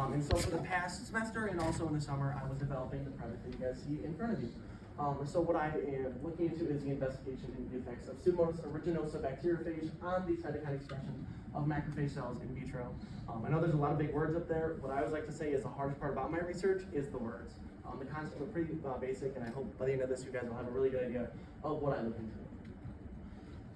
And so for the past semester and also in the summer, I was developing the project that you guys see in front of you. So what I am looking into is the investigation into the effects of Pseudomonas aeruginosa bacteriophage on the cytokine expression of macrophage cells in vitro. I know there's a lot of big words up there. What I always like to say is the hardest part about my research is the words. The concepts are pretty basic, and I hope by the end of this you guys will have a really good idea of what I look into.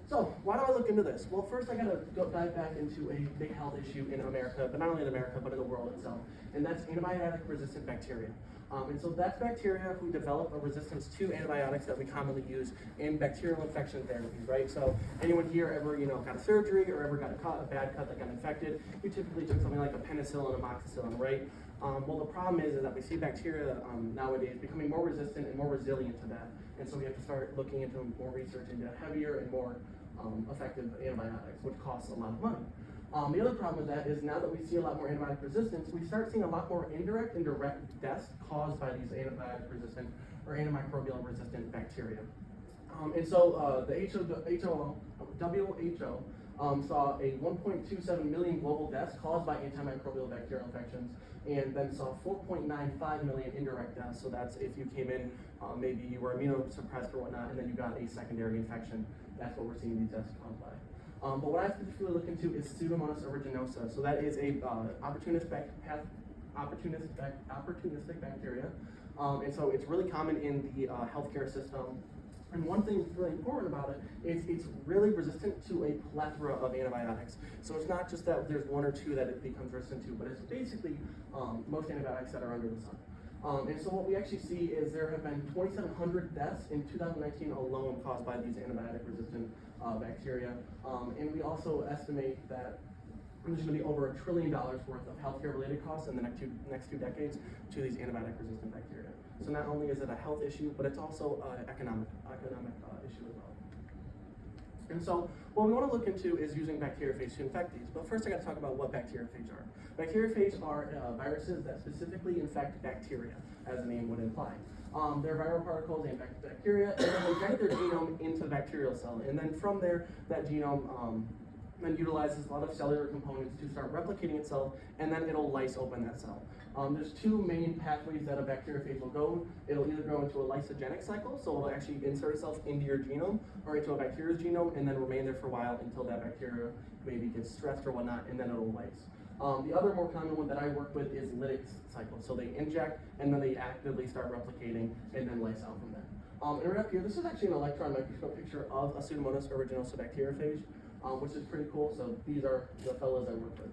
So, why do I look into this? Well, first I gotta dive back into a big health issue in America, but not only in America, but in the world itself, and that's antibiotic-resistant bacteria. And so that's bacteria who develop a resistance to antibiotics that we commonly use in bacterial infection therapies, right? So anyone here ever, got a surgery or ever got a bad cut that got infected, you typically took something like a penicillin, amoxicillin, right? Well, the problem is that we see bacteria nowadays becoming more resistant and more resilient to that. And so we have to start looking into more research into heavier and more effective antibiotics, which costs a lot of money. The other problem with that is now that we see a lot more antibiotic resistance, we start seeing a lot more indirect and direct deaths caused by these antibiotic resistant or antimicrobial resistant bacteria. And so the WHO saw a 1.27 million global deaths caused by antimicrobial bacterial infections, and then saw 4.95 million indirect deaths. So that's if you came in, maybe you were immunosuppressed or whatnot, and then you got a secondary infection. That's what we're seeing these deaths caused by. But what I specifically look into is Pseudomonas aeruginosa. So that is a opportunistic bacteria. And so it's really common in the healthcare system. And one thing that's really important about it is it's really resistant to a plethora of antibiotics. So it's not just that there's one or two that it becomes resistant to, but it's basically most antibiotics that are under the sun. And so what we actually see is there have been 2,700 deaths in 2019 alone caused by these antibiotic-resistant bacteria. And we also estimate that there's going to be over $1 trillion worth of healthcare-related costs in the next two decades to these antibiotic-resistant bacteria. So not only is it a health issue, but it's also an economic issue as well. And so what we want to look into is using bacteriophages to infect these. But first I got to talk about what bacteriophages are. Bacteriophages are viruses that specifically infect bacteria, as the name would imply. They're viral particles, they infect bacteria, and then they inject their genome into the bacterial cell. And then from there, that genome then utilizes a lot of cellular components to start replicating itself, and then it'll lyse open that cell. There's two main pathways that a bacteriophage will go. It'll either go into a lysogenic cycle, so it'll actually insert itself into your genome, or into a bacteria's genome, and then remain there for a while until that bacteria maybe gets stressed or whatnot, and then it'll lyse. The other more common one that I work with is lytic cycle. So they inject, and then they actively start replicating, and then lyse out from there. And right up here, this is actually an electron microscope picture of a Pseudomonas aeruginosa bacteriophage, which is pretty cool. So these are the fellows I work with.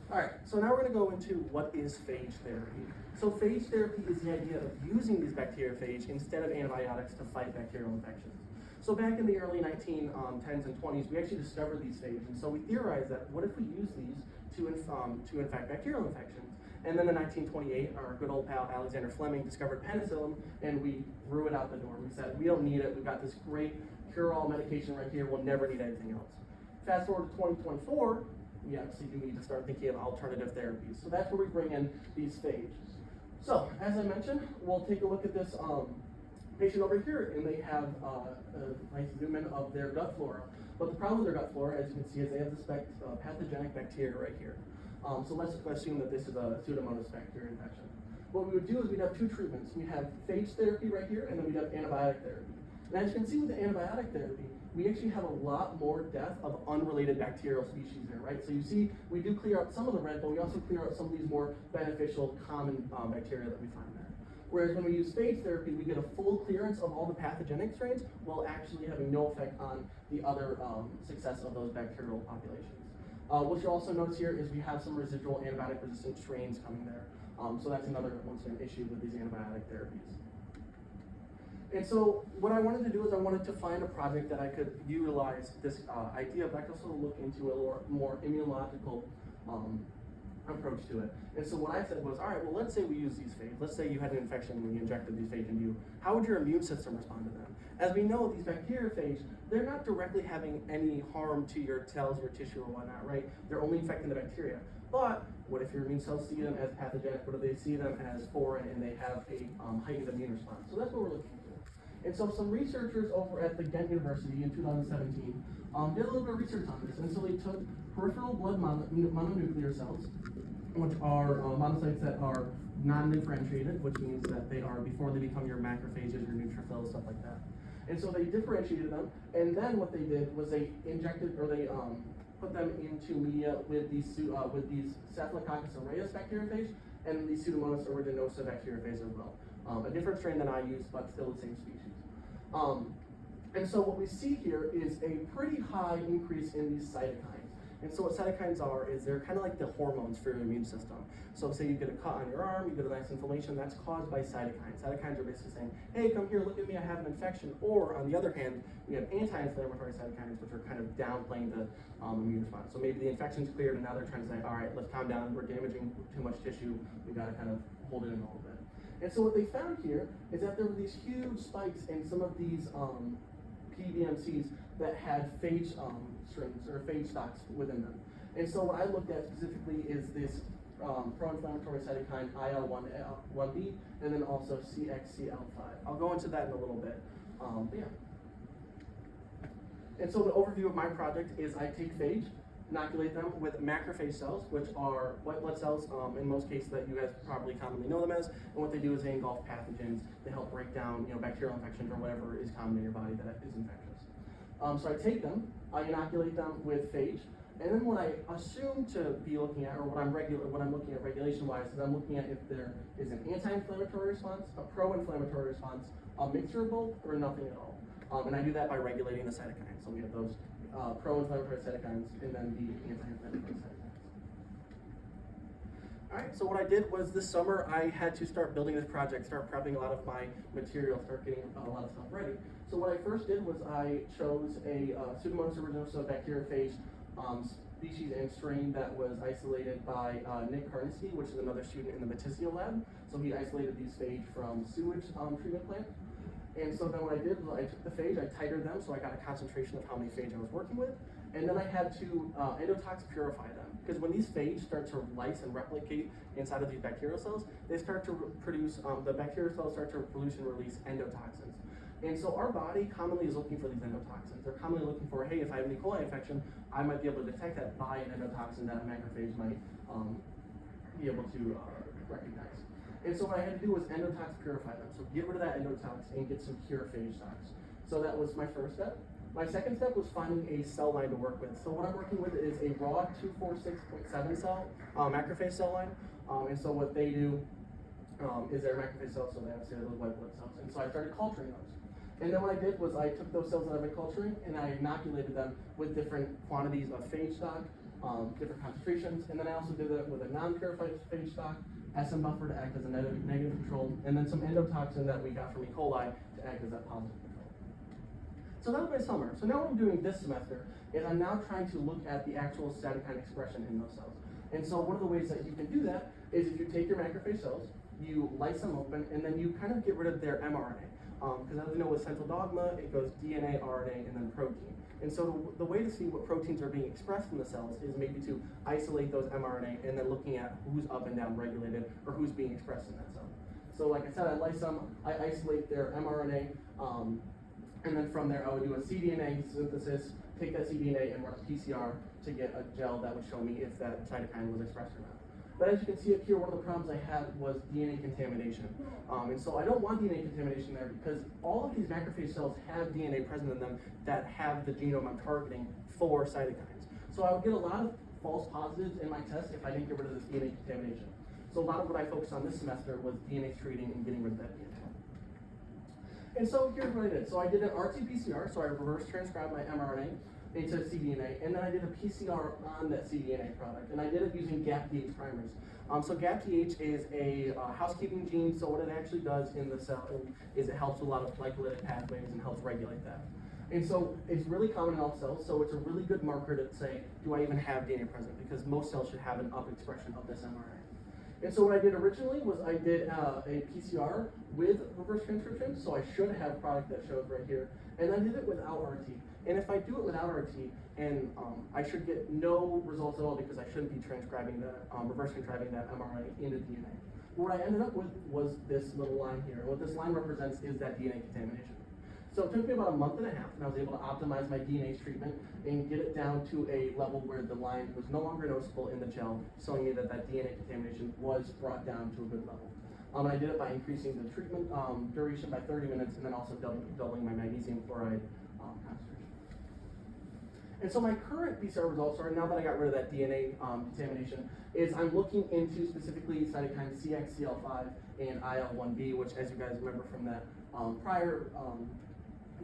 All right, so now we're going to go into what is phage therapy. So phage therapy is the idea of using these bacteriophages instead of antibiotics to fight bacterial infections. So back in the early 1910s and 20s, we actually discovered these phages, and so we theorized that what if we use these to infect bacterial infections? And then in 1928, our good old pal Alexander Fleming discovered penicillin, and we threw it out the door. We said, we don't need it. We've got this great cure-all medication right here. We'll never need anything else. Fast forward to 2024, we obviously do need to start thinking of alternative therapies. So that's where we bring in these phages. So, as I mentioned, we'll take a look at this patient over here, and they have a nice zoom in of their gut flora. But the problem with their gut flora, as you can see, is they have this pathogenic bacteria right here. So let's assume that this is a Pseudomonas bacteria infection. What we would do is we'd have two treatments. We'd have phage therapy right here, and then we'd have antibiotic therapy. And as you can see with the antibiotic therapy, we actually have a lot more death of unrelated bacterial species there, right? So you see, we do clear out some of the red, but we also clear out some of these more beneficial common bacteria that we find there. Whereas when we use phage therapy, we get a full clearance of all the pathogenic strains while actually having no effect on the other success of those bacterial populations. What you'll also notice here is we have some residual antibiotic-resistant strains coming there. So that's another, once again, issue with these antibiotic therapies. And so what I wanted to do is I wanted to find a project that I could utilize this idea, but I could also look into a more immunological approach to it. And so what I said was, all right, well, let's say we use these phages. Let's say you had an infection and we injected these phages into you. How would your immune system respond to them? As we know, these bacteriophages, they're not directly having any harm to your cells, your tissue, or whatnot, right? They're only infecting the bacteria. But what if your immune cells see them as pathogenic? What if they see them as foreign and they have a heightened immune response? So that's what we're looking for. And so some researchers over at the Ghent University in 2017 did a little bit of research on this. And so they took peripheral blood mononuclear cells, which are monocytes that are non-differentiated, which means that they are before they become your macrophages, your neutrophils, stuff like that. And so they differentiated them, and then what they did was they injected, or they put them into media with these Staphylococcus aureus bacteriophage and the Pseudomonas aeruginosa bacteriophage as well. A different strain than I use, but still the same species. And so what we see here is a pretty high increase in these cytokines. And so what cytokines are is they're kind of like the hormones for your immune system. So say you get a cut on your arm, you get a nice inflammation, that's caused by cytokines. Cytokines are basically saying, hey, come here, look at me, I have an infection. Or on the other hand, we have anti-inflammatory cytokines, which are kind of downplaying the immune response. So maybe the infection's cleared and now they're trying to say, all right, let's calm down, we're damaging too much tissue, we gotta kind of hold it in a little bit. And so what they found here is that there were these huge spikes in some of these PBMCs that had phage strings or phage stocks within them. And so what I looked at specifically is this pro-inflammatory cytokine IL-1B and then also CXCL5. I'll go into that in a little bit. But yeah. And so the overview of my project is I take phage, inoculate them with macrophage cells, which are white blood cells, in most cases that you guys probably commonly know them as, and what they do is they engulf pathogens to help break down bacterial infections or whatever is common in your body that is infectious. So I take them, I inoculate them with phage, and then what I assume to be looking at, or what I'm looking at regulation-wise, is I'm looking at if there is an anti-inflammatory response, a pro-inflammatory response, a mixture of both, or nothing at all. And I do that by regulating the cytokines. So we have those pro-inflammatory cytokines and then the anti-inflammatory cytokines. All right, so what I did was this summer I had to start building this project, start prepping a lot of my material, start getting a lot of stuff ready. So what I first did was I chose a Pseudomonas aeruginosa bacteriophage species and strain that was isolated by Nick Karnitsky, which is another student in the Matissio lab. So he isolated these phage from sewage treatment plant. And so then what I did was I took the phage, I titered them, so I got a concentration of how many phage I was working with, and then I had to endotox purify them. Because when these phage start to lyse and replicate inside of these bacterial cells, they start to produce, the bacterial cells start to produce and release endotoxins. And so our body commonly is looking for these endotoxins. They're commonly looking for, hey, if I have an E. coli infection, I might be able to detect that by an endotoxin that a macrophage might be able to recognize. And so what I had to do was endotox purify them. So get rid of that endotox and get some pure phage stocks. So that was my first step. My second step was finding a cell line to work with. So what I'm working with is a raw 246.7 cell, macrophage cell line. And so what they do is they're macrophage cells, so they have those white blood cells. And so I started culturing those. And then what I did was I took those cells that I've been culturing and I inoculated them with different quantities of phage stock, different concentrations. And then I also did that with a non-purified phage stock, SM buffer to act as a negative control, and then some endotoxin that we got from E. coli to act as that positive control. So that was my summer. So now what I'm doing this semester is I'm now trying to look at the actual cytokine expression in those cells. And so one of the ways that you can do that is if you take your macrophage cells, you lyse them open, and then you kind of get rid of their mRNA. Because as we know with central dogma, it goes DNA, RNA, and then protein. And so the way to see what proteins are being expressed in the cells is maybe to isolate those mRNA and then looking at who's up and down regulated or who's being expressed in that cell. So like I said, I lyse them, I isolate their mRNA, and then from there I would do a cDNA synthesis, take that cDNA and run a PCR to get a gel that would show me if that cytokine was expressed or not. But as you can see up here, one of the problems I had was DNA contamination. And so I don't want DNA contamination there because all of these macrophage cells have DNA present in them that have the genome I'm targeting for cytokines. So I would get a lot of false positives in my test if I didn't get rid of this DNA contamination. So a lot of what I focused on this semester was DNA screening and getting rid of that DNA. And so here's what I did. So I did an RT-PCR, so I reverse transcribed my mRNA into cDNA, and then I did a PCR on that cDNA product, and I did it using GAPDH primers. So GAPDH is a housekeeping gene, so what it actually does in the cell is it helps a lot of glycolytic pathways and helps regulate that. And so it's really common in all cells, so it's a really good marker to say, do I even have DNA present? Because most cells should have an up expression of this mRNA. And so what I did originally was I did a PCR with reverse transcription, so I should have a product that shows right here, and I did it without RT. And if I do it without RT, and I should get no results at all because I shouldn't be transcribing that, reverse transcribing that mRNA into DNA. What I ended up with was this little line here. What this line represents is that DNA contamination. So it took me about a month and a half, and I was able to optimize my DNase treatment and get it down to a level where the line was no longer noticeable in the gel, showing me that that DNA contamination was brought down to a good level. I did it by increasing the treatment duration by 30 minutes, and then also doubling my magnesium chloride concentration. And so my current PCR results are, now that I got rid of that DNA contamination, is I'm looking into specifically cytokines CXCL5 and IL-1B, which, as you guys remember from that prior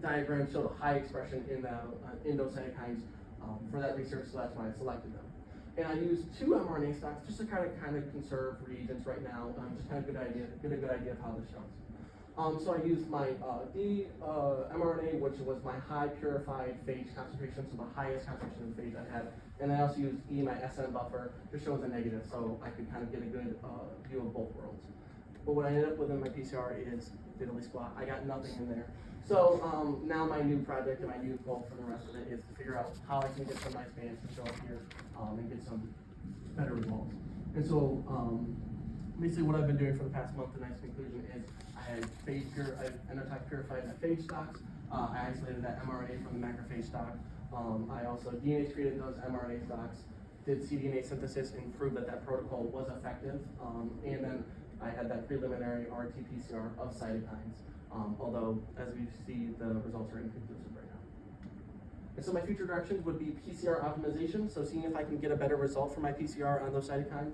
diagram, showed a high expression in those cytokines for that research, so that's why I selected them. And I used 2 mRNA stocks just to kind of conserve reagents right now, just kind of get a good idea of how this shows. So I used my D mRNA, which was my high purified phage concentration, so the highest concentration of phage I had. And I also used E, my SN buffer, just shows a negative, so I could kind of get a good view of both worlds. But what I ended up with in my PCR is diddly squat. I got nothing in there. So now my new project and my new goal for the rest of it is to figure out how I can get some nice bands to show up here and get some better results. And so basically what I've been doing for the past month, the nice conclusion is I had endotox purified my phage stocks. I isolated that mRNA from the macrophage stock. I also DNA treated those mRNA stocks, did cDNA synthesis and proved that that protocol was effective. And then I had that preliminary RT-PCR of cytokines. Although, as we see, the results are inconclusive right now. And so my future directions would be PCR optimization, so seeing if I can get a better result for my PCR on those cytokines.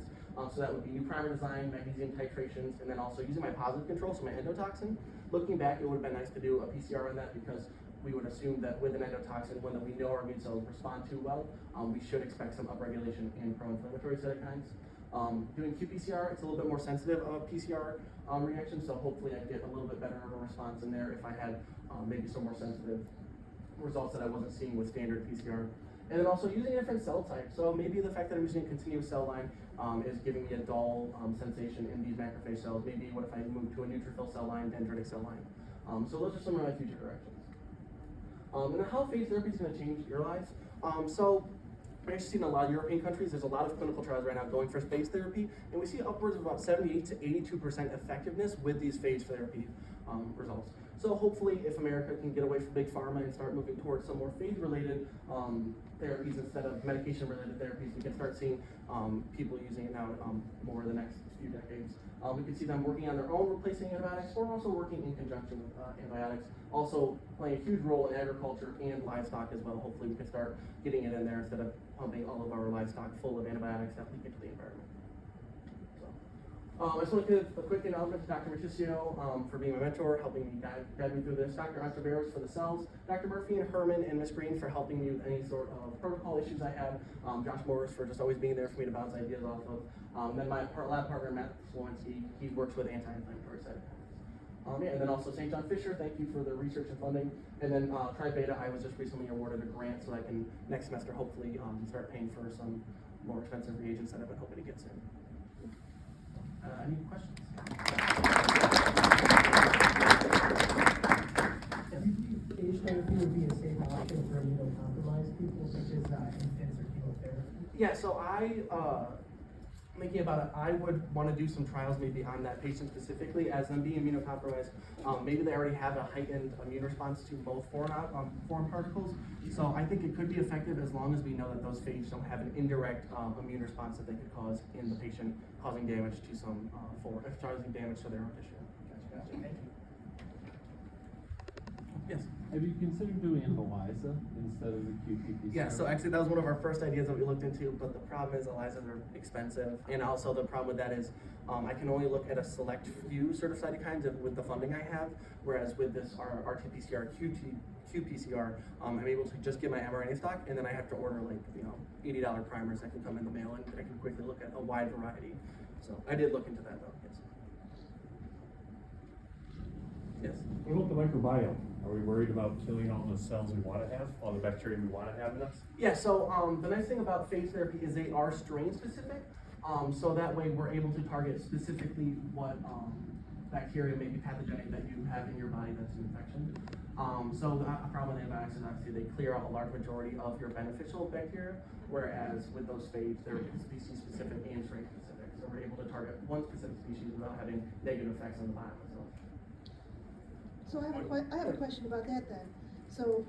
So that would be new primer design, magnesium titrations, and then also using my positive control, so my endotoxin. Looking back, it would have been nice to do a PCR on that because we would assume that with an endotoxin, when we know our immune cells respond too well, we should expect some upregulation in pro-inflammatory cytokines. Doing qPCR, it's a little bit more sensitive of a PCR reaction, so hopefully I get a little bit better of a response in there if I had maybe some more sensitive results that I wasn't seeing with standard PCR. And then also using a different cell type. So maybe the fact that I'm using a continuous cell line is giving me a dull sensation in these macrophage cells. Maybe what if I move to a neutrophil cell line, dendritic cell line. So those are some of my future directions. And how phage therapy is going to change your lives. So we're actually seeing in a lot of European countries, there's a lot of clinical trials right now going for phage therapy, and we see upwards of about 78 to 82% effectiveness with these phage therapy results. So hopefully if America can get away from big pharma and start moving towards some more phage-related therapies instead of medication-related therapies, we can start seeing people using it now more in the next few decades. We can see them working on their own replacing antibiotics, or also working in conjunction with antibiotics, also playing a huge role in agriculture and livestock as well. Hopefully we can start getting it in there instead of pumping all of our livestock full of antibiotics that leak into the environment. I just want to give a quick acknowledgement to Dr. Matricio for being my mentor, helping me guide me through this, Dr. Ontiveros for the cells, Dr. Murphy and Herman and Ms. Green for helping me with any sort of protocol issues I had, Josh Morris for just always being there for me to bounce ideas off of, then my lab partner, Matt Slowinski, he works with anti-inflammatory cytokines. And then also St. John Fisher, thank you for the research and funding. And then Tri-Beta, I was just recently awarded a grant so I can next semester hopefully start paying for some more expensive reagents that I've been hoping to get soon. Any questions? Phage therapy would be a safe option for immunocompromised people, such as infants or chemotherapy? Yeah, so thinking about it, I would want to do some trials maybe on that patient specifically, as them being immunocompromised. Maybe they already have a heightened immune response to both foreign particles. So I think it could be effective as long as we know that those phages don't have an indirect immune response that they could cause in the patient, causing damage to some causing damage to their own tissue. Gotcha. Thank you. Yes. Have you considered doing an ELISA instead of the qPCR? Yeah, so actually that was one of our first ideas that we looked into, but the problem is ELISAs are expensive, and also the problem with that is I can only look at a select few sort of cytokines with the funding I have, whereas with this RT-PCR, qPCR, I'm able to just get my mRNA stock, and then I have to order like $80 primers that can come in the mail, and I can quickly look at a wide variety. So I did look into that though. Yes. Yes. What about the microbiome? Are we worried about killing all the cells we want to have, all the bacteria we want to have in us? Yeah, so the nice thing about phage therapy is they are strain specific. So that way we're able to target specifically what bacteria may be pathogenic that you have in your body that's an infection. So the problem with antibiotics is obviously they clear out a large majority of your beneficial bacteria, whereas with those phage, they're species specific and strain specific. So we're able to target one specific species without having negative effects on the biomass. So I have a question about that then. So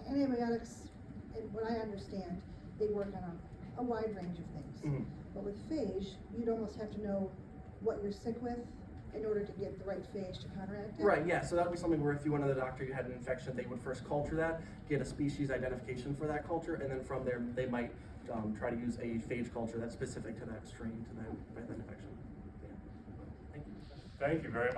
antibiotics, and what I understand, they work on a wide range of things. Mhm. But with phage, you'd almost have to know what you're sick with in order to get the right phage to counteract it. Right, yeah, so that would be something where if you went to the doctor, you had an infection, they would first culture that, get a species identification for that culture, and then from there, they might try to use a phage culture that's specific to that strain, to that infection. Yeah. Thank you. Thank you very much.